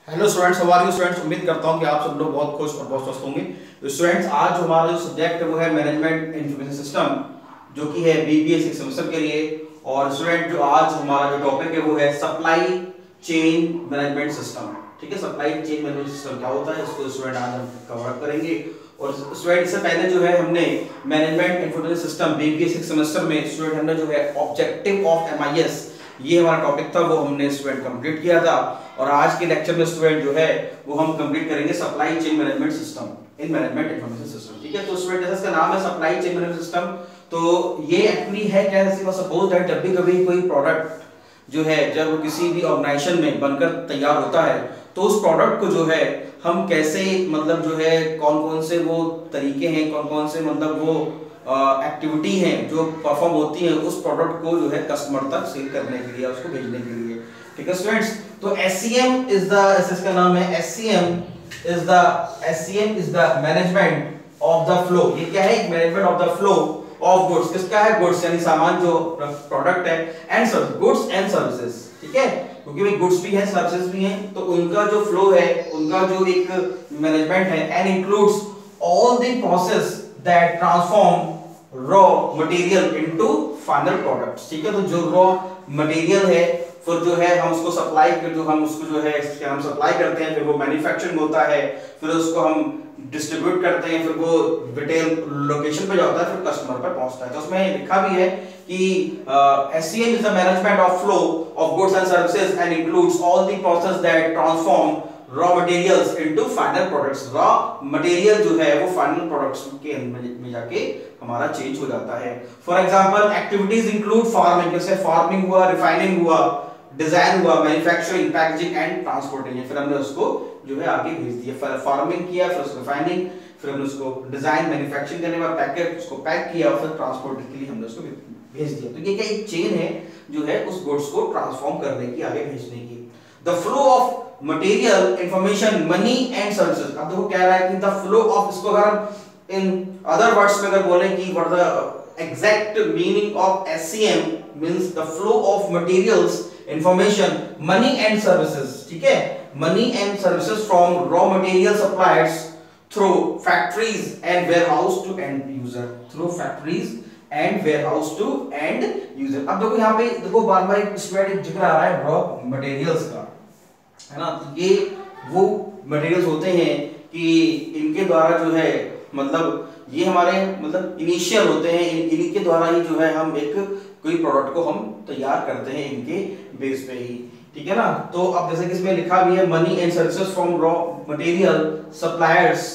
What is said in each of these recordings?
Hello students, how are you students. उम्मीद करता हूं कि आप सब लोग बहुत खुश और बहुत स्वस्थ होंगे। तो स्टूडेंट्स, आज हमारा जो सब्जेक्ट है वो है मैनेजमेंट इंफॉर्मेशन सिस्टम, जो कि है बीबीए 6 सेमेस्टर के लिए। और स्टूडेंट, जो आज हमारा जो टॉपिक है वो है सप्लाई चेन मैनेजमेंट सिस्टम। ठीक है, सप्लाई चेन मैनेजमेंट सिस्टम क्या होता है, इसको स्टूडेंट आज हम कवर अप करेंगे। और स्टूडेंट, इससे पहले जो है हमने management information system BBA 6 semester में स्टूडेंट हमने जो है ऑब्जेक्टिव ऑफ एमआईएस, ये हमारा टॉपिक था, वो हमने स्टूडेंट कंप्लीट किया था। और आज के लेक्चर में स्टूडेंट जो है वो हम कंप्लीट करेंगे supply chain management system in management information system. ठीक है, तो स्टूडेंट जैसे इसका नाम है सप्लाई चेन मैनेजमेंट सिस्टम, तो ये एक्चुअली है क्या, जैसे सपोज दैट जब भी कभी कोई प्रोडक्ट जो है जब किसी भी ऑर्गेनाइजेशन में बनकर तैयार होता है, तो उस प्रोडक्ट को जो है हम कैसे मतलब जो है कौन कौन से वो तरीके हैं, कौन कौन से मतलब वो एक्टिविटी हैं जो परफॉर्म होती है उस प्रोडक्ट को जो है कस्टमर तक सेल करने के लिए, उसको भेजने के लिए। ठीक है स्टूडेंट्स, तो SCM इज द, इसका नाम है SCM is the management of the flow. ये क्या है, एक management of the flow of goods. किसका है, गुड्स यानी सामान जो प्रोडक्ट है, and service, goods and services. ठीक है, क्योंकि भाई गुड्स भी है सर्विसेज भी हैं, तो उनका जो फ्लो है, उनका जो एक मैनेजमेंट है, and includes all the process that transform raw material into final products. ठीक है, तो जो रॉ मटेरियल है फिर जो है हम उसको सप्लाई कर, जो हम उसको जो है क्या हम सप्लाई करते हैं, फिर वो मैन्युफैक्चरिंग होता है, फिर उसको हम डिस्ट्रीब्यूट करते हैं, फिर वो रिटेल लोकेशन पे जाता है, फिर कस्टमर पर पहुंचता है। तो उसमें लिखा भी है कि SCM is the management of flow of goods and services and includes all the process that transform raw materials into final products. Raw material जो है वो फाइनल प्रोडक्ट्स के में जाके हमारा चेंज हो जाता है। For example activities include farming, जैसे फार्मिंग हुआ, रिफाइनिंग हुआ, डिजाइन हुआ, मैन्युफैक्चरिंग, पैकेजिंग एंड ट्रांसपोर्टेशन। फिर हमने उसको जो है आगे भेज दिया, फार्मिंग किया, फिर उसको रिफाइनिंग, फिर हमने उसको डिजाइन मैन्युफैक्चरिंग करने के बाद पैकेट उसको पैक किया, और फिर ट्रांसपोर्ट के लिए हमने उसको भेज दिया। तो ये क्या एक चेन है जो है उस गुड्स को ट्रांसफॉर्म करने की, आगे भेजने की। The flow of material, information, money and services. अब देखो कह रहा है कि द फ्लो ऑफ, इसको अगर हम इन अदर वर्ड्स में अगर बोलें कि what the exact meaning of SCM means the flow of materials, information, money and services. ठीक है, money and services from raw material suppliers through factories and warehouse to end user, through factories and warehouse to end user. अब देखो यहाँ पे देखो बार बार एक जिक्र आ रहा है रॉ मटेरियल्स का, है ना। तो ये वो मटेरियल्स होते हैं कि इनके द्वारा जो है मतलब ये हमारे मतलब इनिशियल होते हैं, इनके द्वारा ही जो है हम एक कोई प्रोडक्ट को हम तैयार करते हैं इनके बेस पे ही। ठीक है ना। तो अब जैसे कि इसमें लिखा भी है money and services from raw material suppliers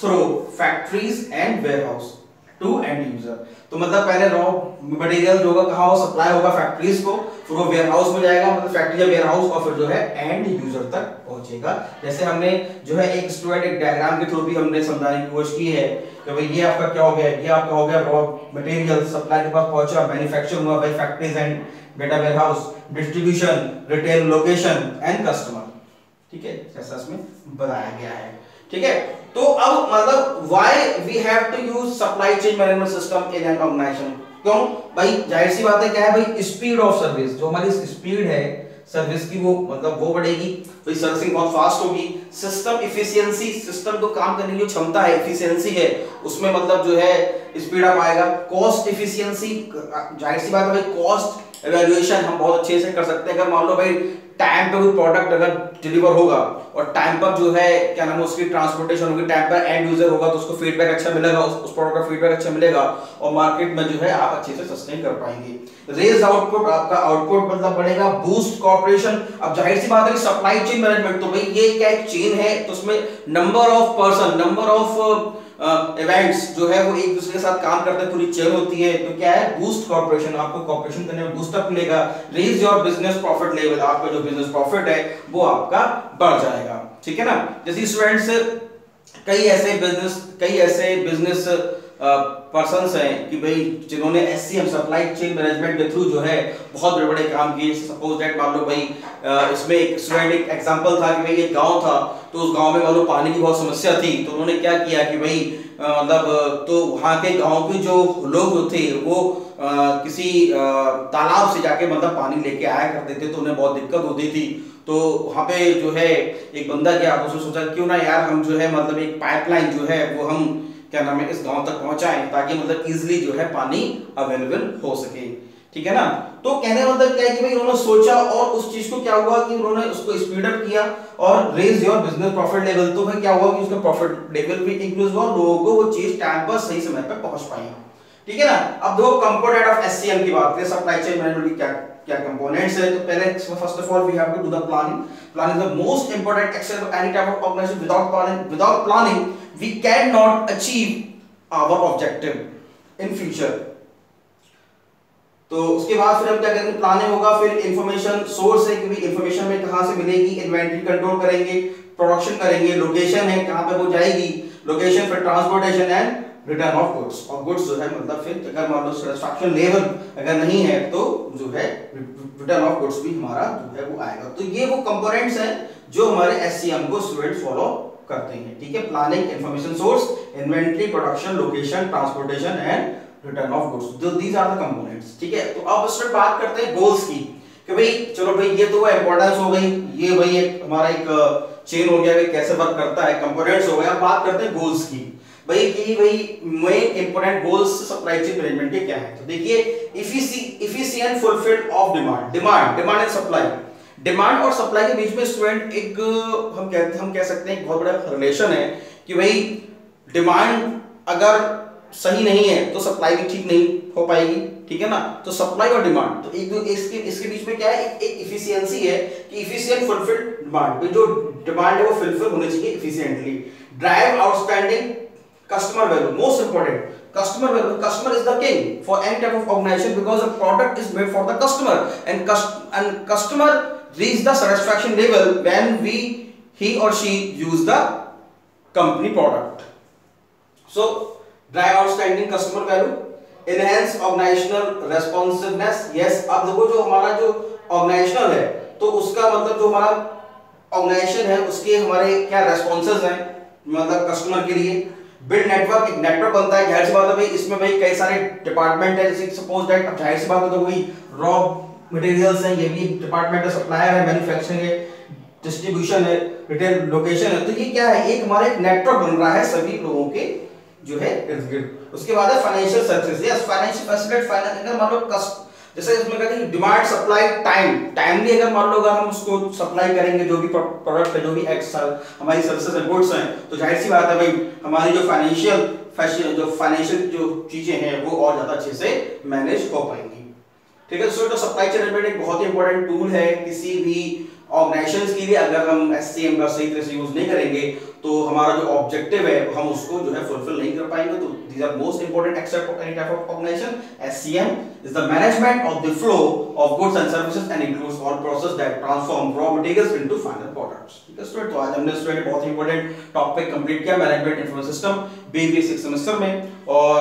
through factories and warehouse to end user. तो मतलब पहले रॉ मटेरियल जो होगा कहां हो, सप्लाई होगा फैक्ट्रीज को, फिर वो वेयरहाउस में जाएगा, मतलब फैक्ट्री या वेयरहाउस, और फिर जो है एंड यूजर तक पहुंचेगा। जैसे हमने जो है एक स्टूडेंट एक डायग्राम के थ्रू भी हमने समझाने की कोशिश की है कि भाई ये आपका क्या हो गया, ये आपका हो गया रॉ मटेरियल सप्लाई के पास पहुंचा, मैन्युफैक्चर हुआ बाय फैक्ट्रीज एंड बेटा warehouse, distribution, retail location and customer. ठीक है, जैसा इसमें बताया गया है। ठीक है, तो अब मतलब why we have to use supply chain management system in an organisation. क्यों भाई, जाहिर सी बात है क्या है भाई, स्पीड ऑफ सर्विस, जो हमारी स्पीड है सर्विस की वो मतलब वो बढ़ेगी, तो सर्विसिंग बहुत फास्ट होगी। सिस्टम इफिशियंसी, सिस्टम को काम करने की जो क्षमता है, एफिशिएंसी है, उसमें मतलब जो है स्पीड अप आएगा। कॉस्ट इफिशियंसी, जाहिर सी बात है भाई कॉस्ट एवैल्यूएशन हम बहुत अच्छे से कर सकते हैं। अगर मान लो भाई टाइम पे कोई प्रोडक्ट अगर डिलीवर होगा और टाइम पर जो है क्या नाम है उसकी ट्रांसपोर्टेशन होगी, टाइम पर एंड यूजर होगा, तो उसको फीडबैक अच्छा मिलेगा, उस प्रोडक्ट का फीडबैक अच्छा मिलेगा, और मार्केट में जो है आप अच्छे से सस्टेन कर पाएंगे। रेज आउटपुट, आपका आउटपुट मतलब बढ़ेगा। बूस्ट कॉर्पोरेशन, अब जाहिर सी बात है सप्लाई चेन मैनेजमेंट, तो भाई ये क्या एक चेन है, तो उसमें number of person, number of events जो है वो एक दूसरे के साथ काम करते हैं, पूरी चेन होती है। तो क्या है, बूस्ट कॉर्पोरेशन, आपको कॉर्पोरेशन करने में बूस्ट अप मिलेगा। Raise your business profit level, आपका जो बिजनेस प्रॉफिट है वो आपका बढ़ जाएगा। ठीक है ना। जैसे स्टूडेंट्स कई ऐसे बिजनेस पर्सन्स हैं कि भाई जिन्होंने एससीएम सप्लाई चेन मैनेजमेंट के थ्रू जो है बहुत बड़े बड़े काम किए। सपोज दैट मान लो भाई इसमें एक स्टूडेंट एक एग्जांपल था कि भाई एक गांव था, तो उस गांव में मान लो पानी की बहुत समस्या थी, तो उन्होंने क्या किया कि भाई मतलब तो वहाँ के गांव के जो लोग थे वो किसी तालाब से जाके मतलब पानी लेके आया करते थे, तो उन्हें बहुत दिक्कत होती थी। तो वहाँ पे जो है एक बंदा गया, तो उसने सोचा क्यों ना यार हम जो है मतलब एक पाइपलाइन जो है वो हम क्या नाम है इस गांव तक पहुंचाएं, ताकि मतलब इजीली जो है पानी अवेलेबल हो सके। ठीक है ना। तो कहने का मतलब क्या है कि भाई उन्होंने सोचा और उस चीज को क्या हुआ कि उन्होंने उसको स्पीड अप किया और raise your business profit level. तो भाई क्या हुआ कि उसका प्रॉफिट लेवल भी इंक्रीज हुआ, लोगों को वो चीज टाइम पर सही समय पर पहुंच पाई। ठीक है ना। अब दो कंपोनेंट ऑफ एससीएम की बात करें, सप्लाई चेन मैनेजमेंट की क्या क्या कंपोनेंट्स है। तो पहले first of all we have to do the planning. Planning is the most important except of any type of organisation. Without planning we can not achieve our objective in future. तो उसके बाद फिर हम क्या करेंगे, प्लानिंग होगा, फिर information source है कि भाई इंफॉर्मेशन में कहां से मिलेगी, इन्वेंटरी कंट्रोल करेंगे, प्रोडक्शन करेंगे, लोकेशन है कहां पे वो जाएगी, लोकेशन, फिर transportation and return of goods. और गुड्स जो है मतलब फिर अगर मान लो सेटिस्फैक्शन लेवल अगर नहीं है तो जो है रिटर्न ऑफ गुड्स भी हमारा जो है वो आएगा। तो ये वो कंपोनेंट्स हैं जो हमारे एससीएम को स्टूडेंट फॉलो करते हैं। ठीक है। Planning, information source, inventory, production, location, transportation and return of goods. तो दीज आर द कंपोनेंट्स। ठीक है। तो अब स्टूडेंट बात करते हैं गोल्स की कि भाई चलो भाई ये तो इंपॉर्टेंस हो गई, ये भाई एक हमारा एक चेन हो गया भाई कैसे वर्क करता है, कंपोनेंट्स हो गए। अब बात करते हैं गोल्स की भाई कि भाई main important goals supply chain management के क्या है। तो देखिए efficient fulfilled of demand and supply. Demand और सप्लाई के बीच में स्टूडेंट एक हम कह सकते हैं एक बहुत बड़ा रिलेशन है कि भाई डिमांड अगर सही नहीं है तो सप्लाई भी ठीक नहीं हो पाएगी। ठीक है ना। तो सप्लाई और डिमांड तो एक इसके बीच में क्या है, एक इफिशियंसी है कि इफिशिएंट फुलफिल्ड डिमांड, जो डिमांड है वो फुलफिल होनी चाहिए efficiently. Drive outstanding customer value, most important customer value. Customer is the king for any type of organization because the product is made for the customer and customer reach the satisfaction level when he or she use the company product. So drive outstanding customer value, enhance organizational responsiveness. Yes, अब देखो जो हमारा जो organizational है तो उसका मतलब जो हमारा organization है उसके हमारे क्या responses हैं मतलब कस्टमर के लिए। बिल्ड नेटवर्क, एक नेटवर्क बनता है, जाहिर सी बात है भाई इसमें भाई कई सारे डिपार्टमेंट है, जैसे सपोज दैट अब जाहिर सी बात है तो भाई रॉ मटेरियल्स हैं, ये भी एक डिपार्टमेंट है, सप्लायर है, मैन्युफैक्चरिंग है, डिस्ट्रीब्यूशन है, रिटेल लोकेशन है। तो ये क्या है, एक हमारा एक नेटवर्क बन रहा है सभी लोगों के जो है इर्द गिर्द। उसके बाद है financial services. Yes, financial facility, finance मान लो जैसे इसमें कहते हैं डिमांड सप्लाई टाइमली अगर मान लो अगर हम उसको सप्लाई करेंगे जो भी प्रोडक्ट है, जो भी हमारी सर्विसेज एंड गुड्स हैं, तो जाहिर सी बात है भाई हमारी जो फाइनेंशियल जो चीजें हैं वो और ज्यादा अच्छे से मैनेज हो पाएंगी। ठीक है। तो सप्लाई चेन मैनेजमेंट एक बहुत ही इंपॉर्टेंट टूल है किसी भी ऑर्गेनाइजेशंस के लिए। अगर हम एससीएम का सही तरह से यूज नहीं करेंगे तो हमारा जो ऑब्जेक्टिव है हम उसको जो है फुलफिल नहीं कर पाएंगे। तो these are most important except of any type of organisation. SCM is the management of the flow of goods and services and includes all process that transform raw materials into final products. ठीक है student, तो आज हमने student बहुत ही important topic complete किया management information system BBA 6 semester में। और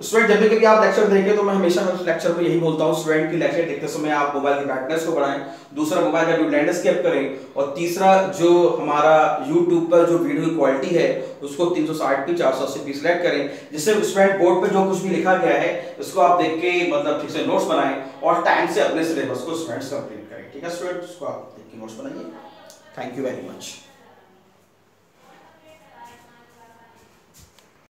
स्टूडेंट जब भी कभी आप लेक्चर देखें तो मैं हमेशा लेक्चर में यही बोलता हूँ स्टूडेंट की लेक्चर देखते समय आप मोबाइल की ब्राइटनेस को बढ़ाएं, दूसरा मोबाइल का लैंडस्केप करें, और तीसरा जो हमारा YouTube पर जो वीडियो की क्वालिटी है उसको 360p 480p सिलेक्ट करें, जिससे स्टूडेंट बोर्ड पे जो कुछ भी लिखा गया है इसको आप देख के मतलब ठीक से नोट्स बनाएं और टाइम से अपने सिलेबस को स्टूडेंट्स कंप्लीट करें। ठीक है स्टूडेंट्स, इसको आप देख के नोट्स बनाइए। Thank you very much.